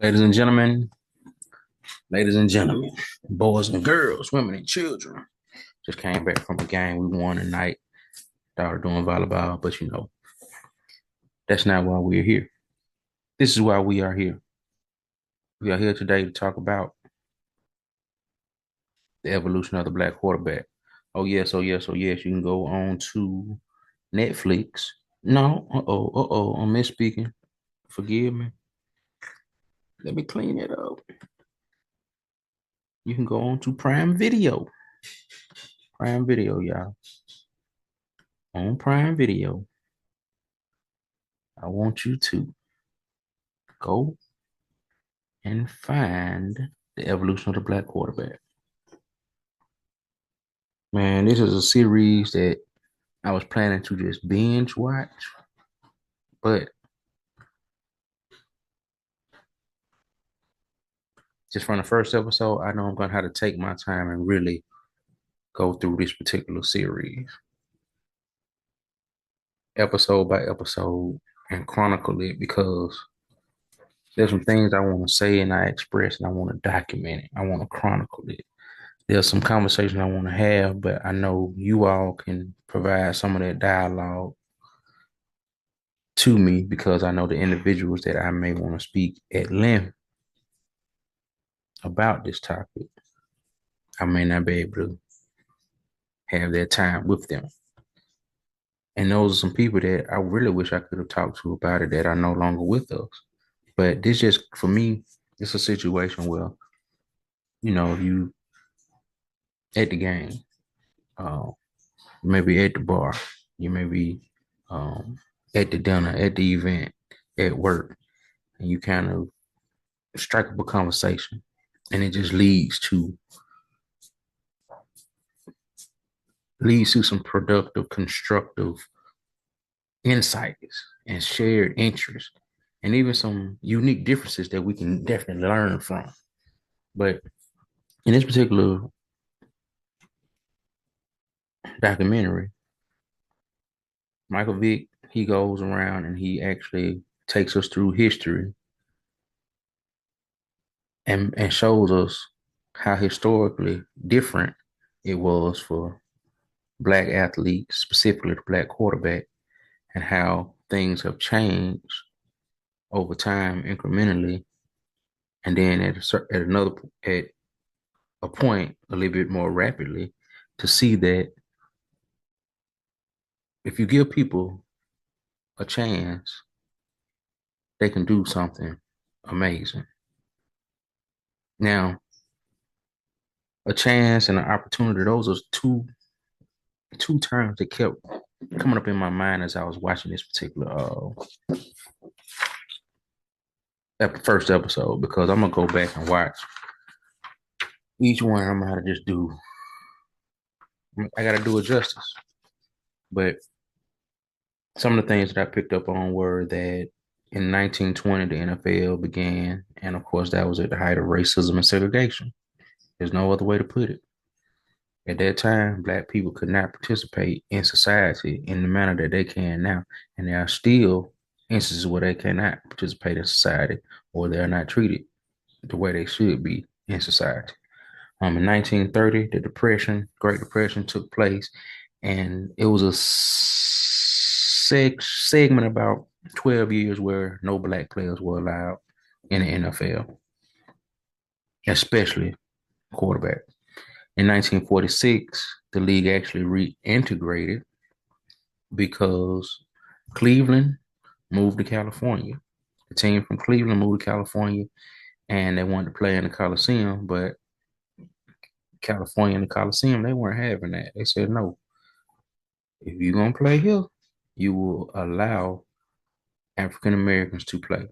Ladies and ladies and gentlemen, boys and girls, women and children. Just came back from a game we won tonight. Started doing volleyball, but that's not why we're here. This is why we are here. We are here today to talk about the evolution of the black quarterback. Oh yes, oh yes, oh yes. You can go on to Netflix. No, I'm misspeaking. Forgive me. Let me clean it up. You can go on to Prime Video. Prime Video, y'all. On Prime Video. I want you to go and find the evolution of the black quarterback. Man, this is a series that I was planning to just binge watch, but just from the first episode, I know I'm gonna have to take my time and really go through this particular series, episode by episode, and chronicle it because there's some things I want to say and I express and I want to document it. I want to chronicle it. There's some conversation I want to have, but I know you all can provide some of that dialogue to me because I know the individuals that I may want to speak at length about this topic. I may not be able to have that time with them. And those are some people that I really wish I could have talked to about it that are no longer with us. But this just, for me, it's a situation where, you at the game, uh, maybe at the bar, you may be um, at the dinner, at the event, at work, and you kind of strike up a conversation and it just leads to some productive, constructive insights and shared interests, and even some unique differences that we can definitely learn from. But in this particular documentary, Michael Vick, he goes around and he actually takes us through history and shows us how historically different it was for black athletes, specifically the black quarterback, and how things have changed over time incrementally, and then at a point a little bit more rapidly, to see that if you give people a chance, they can do something amazing. Now, a chance and an opportunity, those are two terms that kept coming up in my mind as I was watching this particular first episode, because I'm gonna go back and watch each one. I'm gonna have to just do. I gotta do it justice. But some of the things that I picked up on were that in 1920 the NFL began, and of course that was at the height of racism and segregation. There's no other way to put it. At that time, black people could not participate in society in the manner that they can now, and there are still instances where they cannot participate in society or they're not treated the way they should be in society. In 1930, the Great Depression took place, and it was a segment about 12 years where no black players were allowed in the NFL, especially quarterback. In 1946, the league actually reintegrated because Cleveland moved to California. The team from Cleveland moved to California and they wanted to play in the Coliseum, but California and the Coliseum, they weren't having that. They said, no, if you're going to play here, you will allow African Americans to play.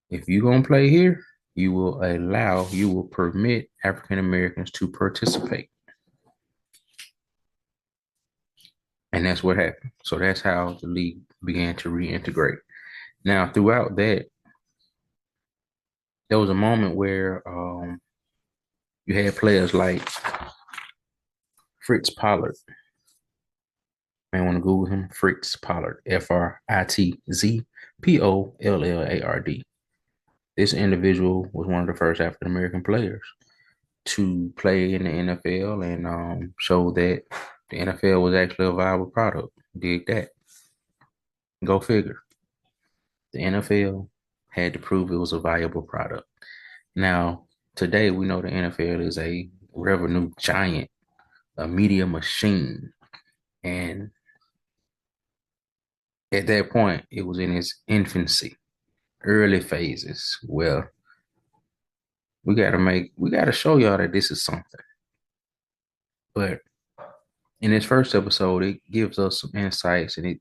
If you're going to play here, you will permit African Americans to participate. And that's what happened. So that's how the league began to reintegrate. Now, throughout that, there was a moment where you had players like Fritz Pollard. You may want to Google him, Fritz Pollard, FritzPollard. This individual was one of the first African American players to play in the NFL and show that the NFL was actually a viable product. Dig that. Go figure. The NFL had to prove it was a viable product. Now, today we know the NFL is a revenue giant, a media machine. And at that point, it was in its infancy, early phases. Well, we gotta show y'all that this is something. But in this first episode, it gives us some insights and it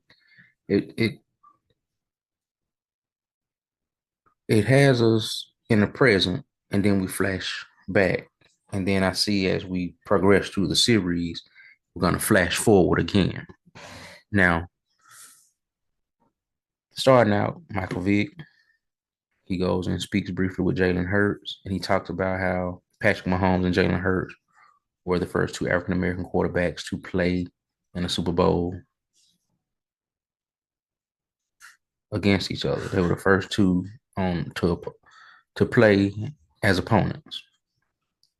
it has us in the present, and then we flash back. And then I see as we progress through the series, we're gonna flash forward again. Now, starting out, Michael Vick, he goes and speaks briefly with Jalen Hurts, and he talks about how Patrick Mahomes and Jalen Hurts were the first two African American quarterbacks to play in a Super Bowl against each other. They were the first two on to play as opponents.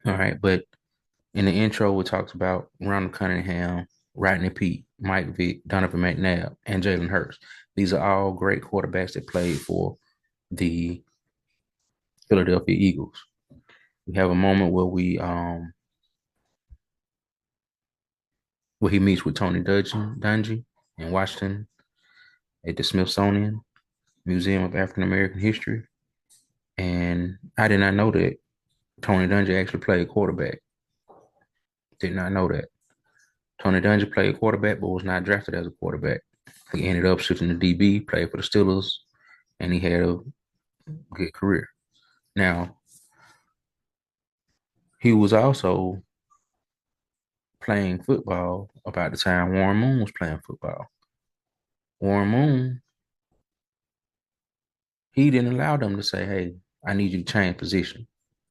All right, but in the intro, we talked about Ronald Cunningham, Rodney Peete, Mike Vick, Donovan McNabb, and Jalen Hurts. These are all great quarterbacks that played for the Philadelphia Eagles. We have a moment where he meets with Tony Dungy in Washington at the Smithsonian Museum of African American History. And I did not know that Tony Dungy actually played quarterback. Did not know that. Tony Dungy played quarterback, but was not drafted as a quarterback. He ended up shifting to DB, played for the Steelers, and he had a good career. Now, he was also playing football about the time Warren Moon was playing football. Warren Moon, he didn't allow them to say, hey, I need you to change position.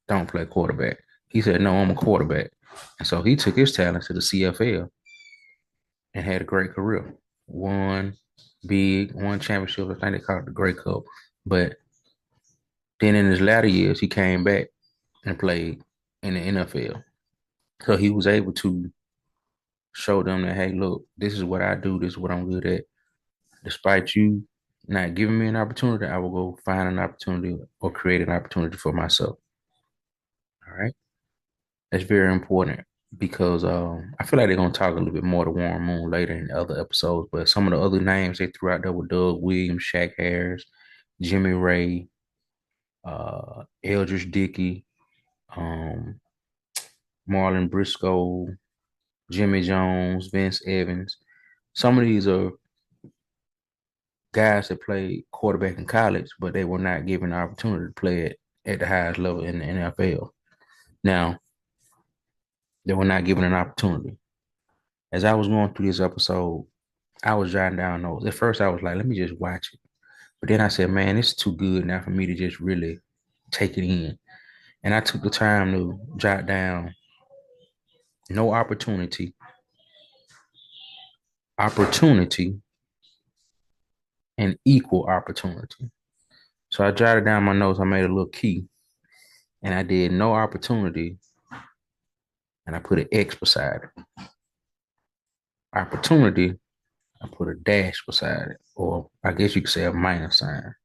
Don't play quarterback. He said, no, I'm a quarterback. And so he took his talents to the CFL and had a great career. Won championship. I think they called it the Grey Cup. But then in his latter years, he came back and played in the NFL. So he was able to show them that, hey, look, this is what I do. This is what I'm good at. Despite you not giving me an opportunity, I will go find an opportunity or create an opportunity for myself. All right. That's very important because I feel like they're going to talk a little bit more to Warren Moon later in other episodes. But some of the other names they threw out there were Doug Williams, Shaq Harris, Jimmy Ray, Eldridge Dickey, um, Marlon Briscoe, Jimmy Jones, Vince Evans. Some of these are guys that played quarterback in college, but they were not given the opportunity to play it at the highest level in the NFL. Now, they were not given an opportunity. As I was going through this episode, I was jotting down notes. At first, I was like, let me just watch it. But then I said, man, it's too good now for me to just really take it in. And I took the time to jot down no opportunity, opportunity, and equal opportunity. So I jotted down my notes. I made a little key and I did no opportunity and I put an X beside it. Opportunity, I put a dash beside it, or I guess you could say a minus sign.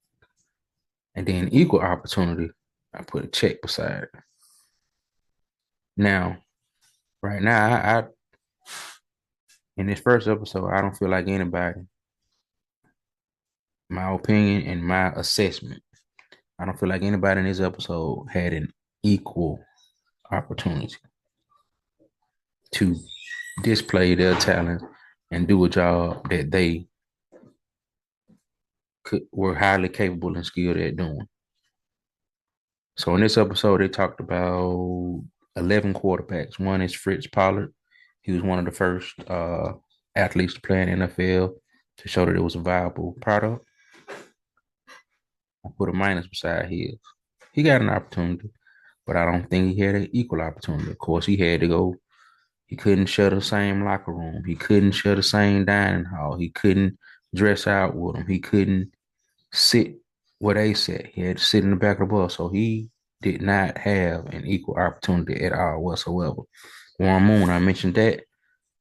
And then equal opportunity, I put a check beside it. Now, right now, I in this first episode, I don't feel like anybody, my opinion and my assessment, I don't feel like anybody in this episode had an equal opportunity to display their talent and do a job that they were highly capable and skilled at doing. So in this episode, they talked about 11 quarterbacks. One is Fritz Pollard. He was one of the first athletes to play in the NFL to show that it was a viable product. I put a minus beside his. He got an opportunity, but I don't think he had an equal opportunity. Of course, he had to go. He couldn't share the same locker room. He couldn't share the same dining hall. He couldn't dress out with him. He couldn't sit where they sat. He had to sit in the back of the bus, so he did not have an equal opportunity at all whatsoever. Warren Moon, I mentioned that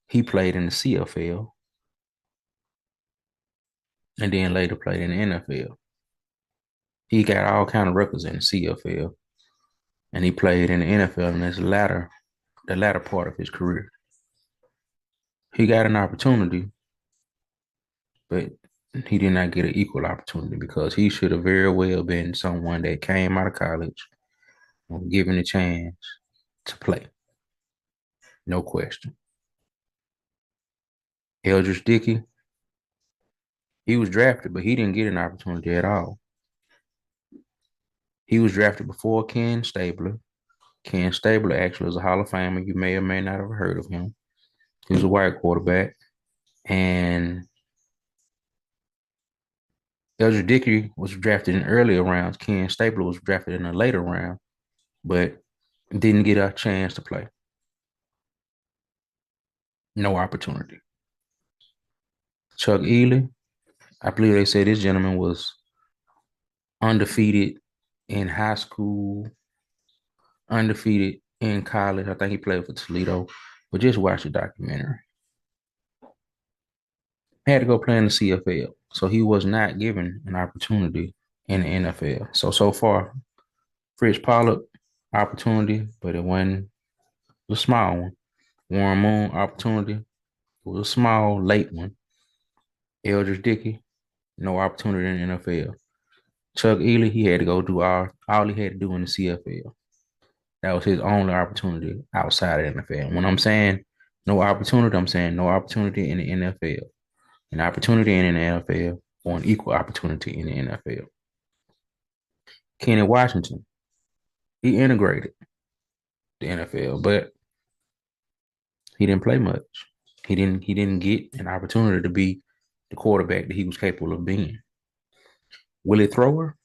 he played in the CFL and then later played in the NFL. He got all kind of records in the CFL, and he played in the NFL in the latter part of his career. He got an opportunity, but he did not get an equal opportunity because he should have very well been someone that came out of college and given a chance to play. No question. Eldridge Dickey, he was drafted, but he didn't get an opportunity at all. He was drafted before Ken Stabler. Ken Stabler actually is a Hall of Famer. You may or may not have heard of him. He was a white quarterback. And Eldridge Dickey was drafted in earlier rounds. Ken Stabler was drafted in a later round, but didn't get a chance to play. No opportunity. Chuck Ely, I believe they said this gentleman was undefeated in high school, undefeated in college. I think he played for Toledo, but just watch the documentary. Had to go play in the CFL, so he was not given an opportunity in the NFL. So far, Fritz Pollard opportunity, but it wasn't a small one. Warren Moon opportunity, it was a small late one. Eldridge Dickey, no opportunity in the NFL. Chuck Ely, he had to go do all he had to do in the CFL. That was his only opportunity outside of the NFL. When I'm saying no opportunity, I'm saying no opportunity in the NFL. An opportunity in the NFL or an equal opportunity in the NFL. Kenny Washington, he integrated the NFL, but he didn't play much. He didn't get an opportunity to be the quarterback that he was capable of being. Willie Thrower,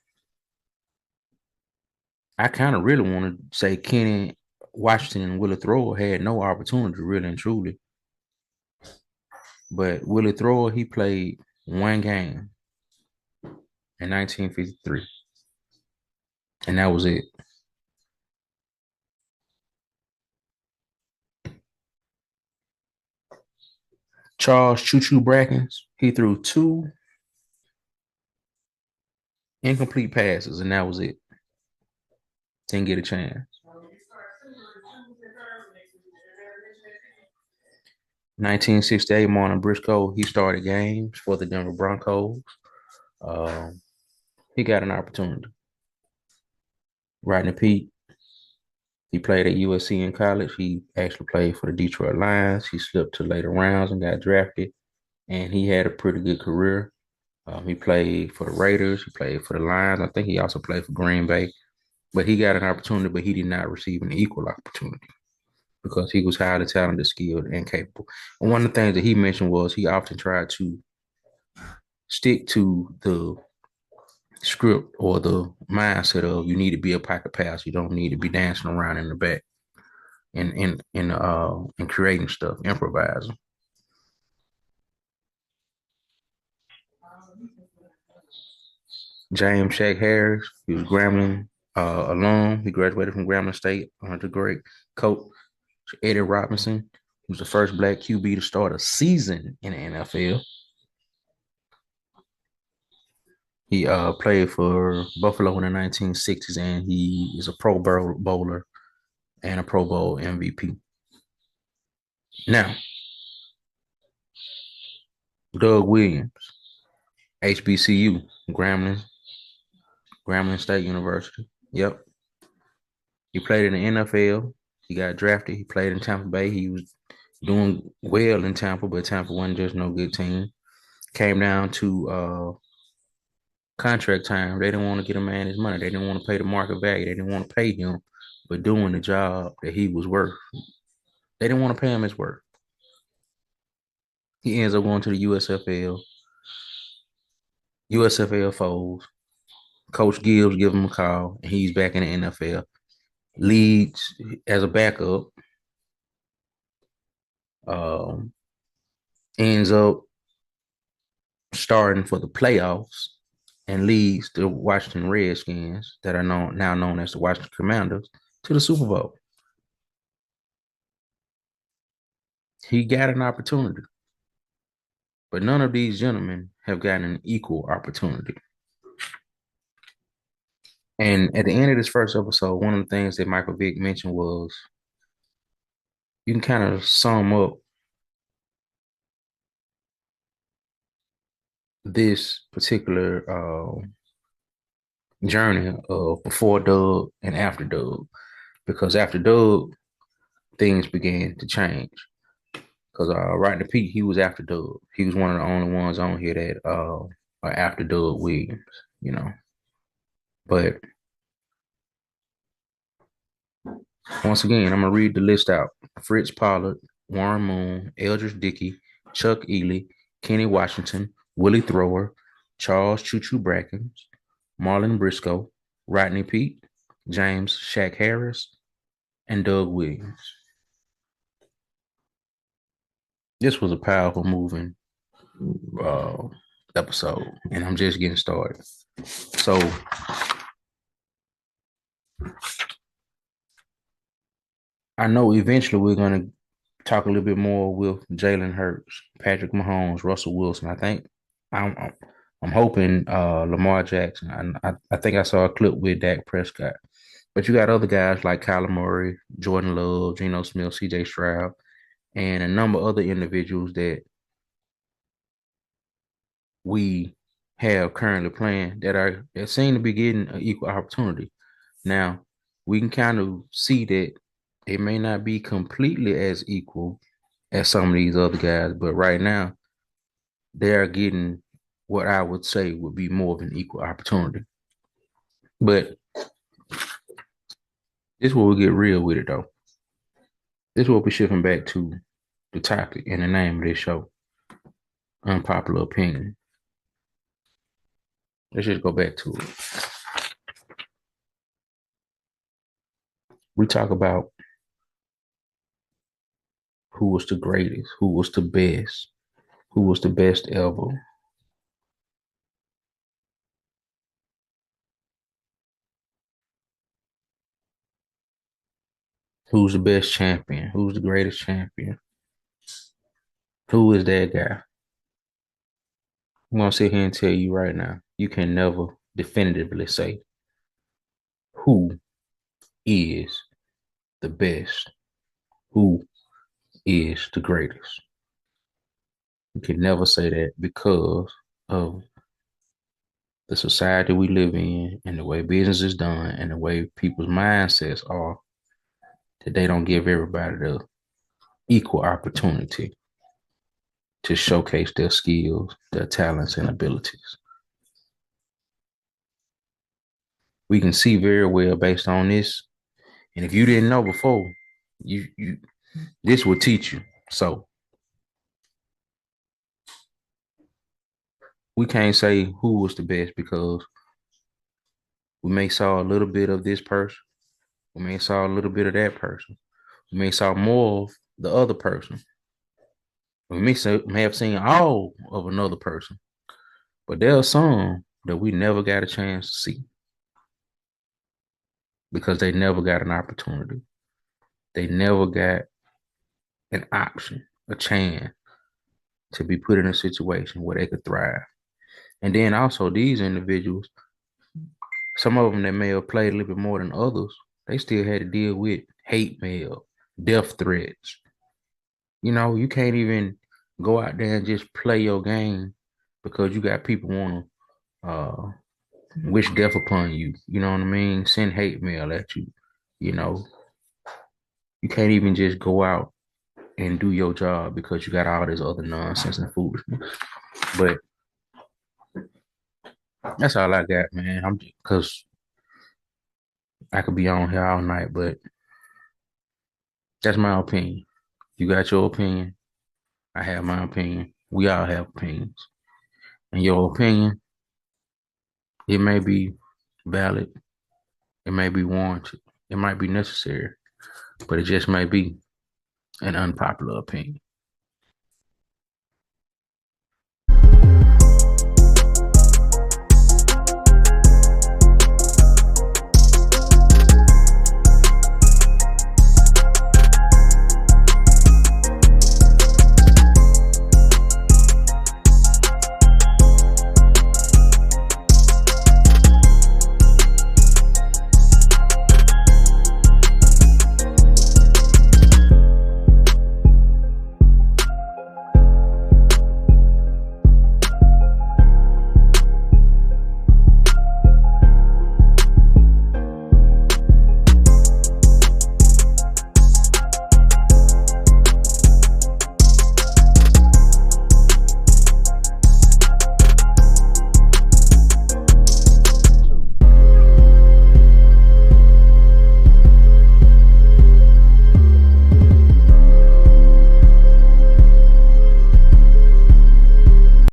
I kind of really want to say Kenny Washington and Willie Thrower had no opportunity, really and truly. But Willie Thrower, he played one game in 1953, and that was it. Charles Choo Choo Brackens, he threw two incomplete passes, and that was it. Didn't get a chance. 1968, Marlon Briscoe, he started games for the Denver Broncos. Um, he got an opportunity. Rodney Peete, he played at USC in college. He actually played for the Detroit Lions. He slipped to later rounds and got drafted, and he had a pretty good career. He played for the Raiders. He played for the Lions. I think he also played for Green Bay. But he got an opportunity, but he did not receive an equal opportunity because he was highly talented, skilled, and capable. And one of the things that he mentioned was he often tried to stick to the script or the mindset of you need to be a pocket pass. You don't need to be dancing around in the back and creating stuff, improvising. James Shaq Harris, he was Grambling alum. He graduated from Grambling State under the great coach Eddie Robinson. He was the first black QB to start a season in the NFL. He played for Buffalo in the 1960s, and he is a Pro Bowl bowler and a Pro Bowl MVP. Now, Doug Williams, HBCU, Grambling, Grambling State University. Yep. He played in the NFL. He got drafted. He played in Tampa Bay. He was doing well in Tampa, but Tampa wasn't just no good team. Came down to contract time. They didn't want to get a man his money. They didn't want to pay the market value. They didn't want to pay him for doing the job that he was worth. They didn't want to pay him his worth. He ends up going to the USFL. USFL folds. Coach Gibbs give him a call, and he's back in the NFL. Leads as a backup. Um, Ends up starting for the playoffs and leads the Washington Redskins, that are now known as the Washington Commanders, to the Super Bowl. He got an opportunity, but none of these gentlemen have gotten an equal opportunity. And at the end of this first episode, one of the things that Michael Vick mentioned was you can kind of sum up this particular journey of before Doug and after Doug, because after Doug, things began to change. Because right in the peak, he was after Doug. He was one of the only ones on here that are after Doug Williams, you know. But once again, I'm gonna read the list out: Fritz Pollard, Warren Moon, Eldridge Dickey, Chuck Ely, Kenny Washington, Willie Thrower, Charles Choo Choo Brackens, Marlon Briscoe, Rodney Peete, James Shaq Harris, and Doug Williams. This was a powerful, moving uh, episode, and I'm just getting started. So I know eventually we're gonna talk a little bit more with Jalen Hurts, Patrick Mahomes, Russell Wilson. I think I'm hoping Lamar Jackson. I think I saw a clip with Dak Prescott. But you got other guys like Kyler Murray, Jordan Love, Geno Smith, CJ Stroud, and a number of other individuals that we have currently playing that seem to be getting an equal opportunity. Now, we can kind of see that it may not be completely as equal as some of these other guys, but right now they are getting what I would say would be more of an equal opportunity. But this is where we get real with it, though. This is what we're shifting back to the topic and the name of this show: Unpopular Opinion. Let's just go back to it. We talk about who was the greatest, who was the best, who was the best ever. Who's the best champion? Who's the greatest champion? Who is that guy? I'm gonna sit here and tell you right now, you can never definitively say who is the best, who is the greatest. You can never say that because of the society we live in and the way business is done and the way people's mindsets are, that they don't give everybody the equal opportunity to showcase their skills, their talents, and abilities. We can see very well based on this. And if you didn't know before, you this will teach you. So we can't say who was the best because we may saw a little bit of this person, we may saw a little bit of that person, we may saw more of the other person. We may have seen all of another person, but there are some that we never got a chance to see because they never got an opportunity. They never got an option, a chance to be put in a situation where they could thrive. And then also these individuals, some of them that may have played a little bit more than others, they still had to deal with hate mail, death threats. You know, you can't even go out there and just play your game because you got people want to wish death upon you. You know what I mean? Send hate mail at you. You know, you can't even just go out and do your job because you got all this other nonsense and foolishness. But that's all I got, man. I'm because I could be on here all night, but that's my opinion. You got your opinion. I have my opinion. We all have opinions. And your opinion, it may be valid. It may be warranted. It might be necessary, but it just may be an unpopular opinion.